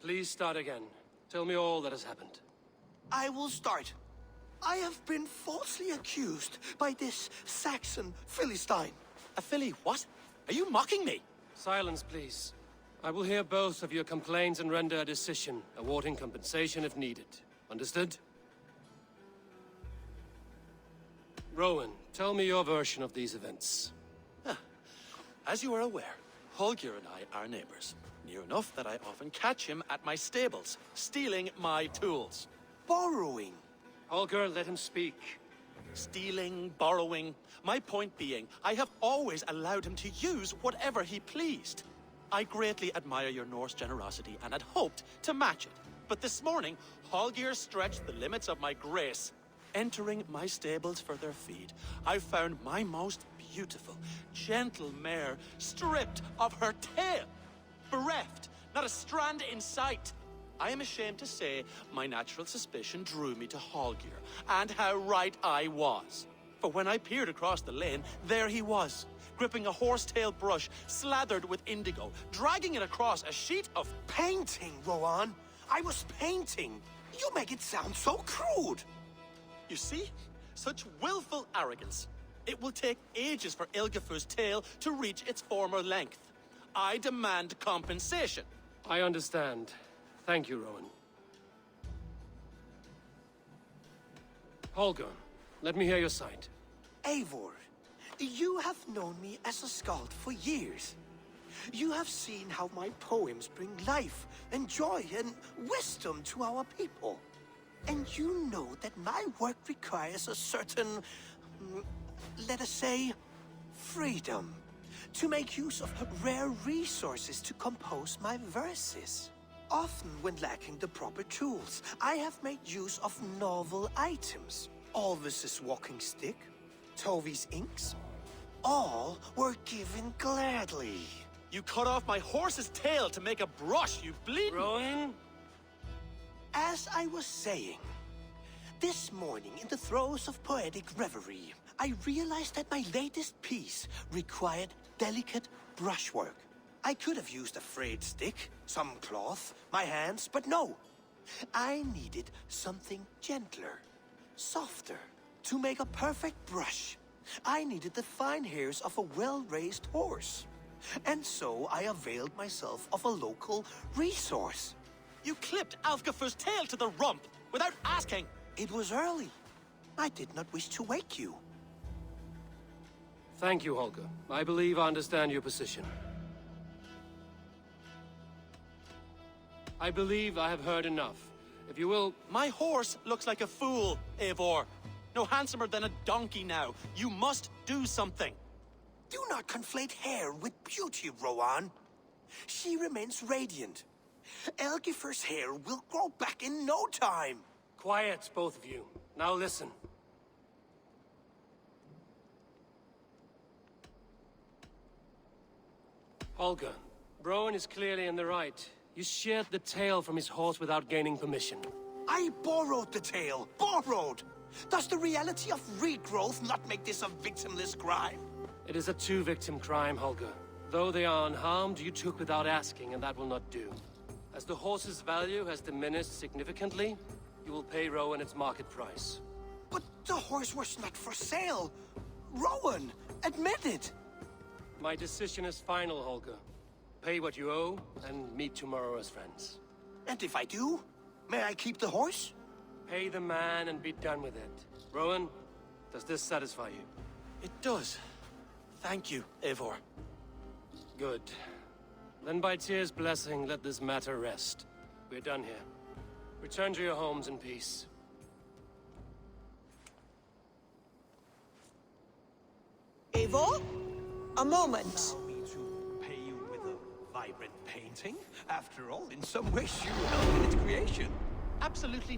Please start again. Tell me all that has happened. I will start. I have been falsely accused by this Saxon Philistine. A Philly what? Are you mocking me? Silence, please. I will hear both of your complaints and render a decision, awarding compensation if needed. Understood? Rowan, tell me your version of these events. As you are aware, Holger and I are neighbors. Near enough that I often catch him at my stables, stealing my tools. Borrowing. Holger, let him speak. Stealing, borrowing. My point being, I have always allowed him to use whatever he pleased. I greatly admire your Norse generosity and had hoped to match it. But this morning, Holger stretched the limits of my grace. Entering my stables for their feed, I found my most beautiful, gentle mare stripped of her tail. Bereft, not a strand in sight. I am ashamed to say my natural suspicion drew me to Holger, and how right I was. For when I peered across the lane, there he was, gripping a horsetail brush slathered with indigo, dragging it across a sheet of... Painting, Rowan. I was painting. You make it sound so crude. You see? Such willful arrogance. It will take ages for Ilgifu's tail to reach its former length. I demand compensation. I understand. Thank you, Rowan. Holger, let me hear your side. Eivor, you have known me as a skald for years. You have seen how my poems bring life and joy and wisdom to our people. And you know that my work requires a certain, let us say, freedom to make use of rare resources to compose my verses. Often when lacking the proper tools, I have made use of novel items. Alvis's walking stick, Tovi's inks, all were given gladly. You cut off my horse's tail to make a brush, you bleeding... Rowan? As I was saying, this morning in the throes of poetic reverie, I realized that my latest piece required delicate brushwork. I could have used a frayed stick, some cloth, my hands, but no. I needed something gentler, softer. To make a perfect brush, I needed the fine hairs of a well-raised horse. And so I availed myself of a local resource. You clipped Alfgafu's tail to the rump without asking. It was early. I did not wish to wake you. Thank you, Holger. I believe I understand your position. I believe I have heard enough. If you will... My horse looks like a fool, Eivor. No handsomer than a donkey now. You must do something. Do not conflate hair with beauty, Rowan. She remains radiant. Elgifer's hair will grow back in no time. Quiet, both of you. Now listen. Holger, Rowan is clearly in the right. You sheared the tail from his horse without gaining permission. I borrowed the tail. Borrowed! Does the reality of regrowth not make this a victimless crime? It is a two-victim crime, Holger. Though they are unharmed, you took without asking, and that will not do. As the horse's value has diminished significantly, you will pay Rowan its market price. But the horse was not for sale. Rowan, admit it. My decision is final, Holger. Pay what you owe, and meet tomorrow as friends. And if I do, may I keep the horse? Pay the man and be done with it. Rowan, does this satisfy you? It does. Thank you, Eivor. Good. Then by Tyr's blessing, let this matter rest. We're done here. Return to your homes in peace. Eivor? A moment. Allow me to pay you with a vibrant painting. After all, in some ways you helped in its creation. Absolutely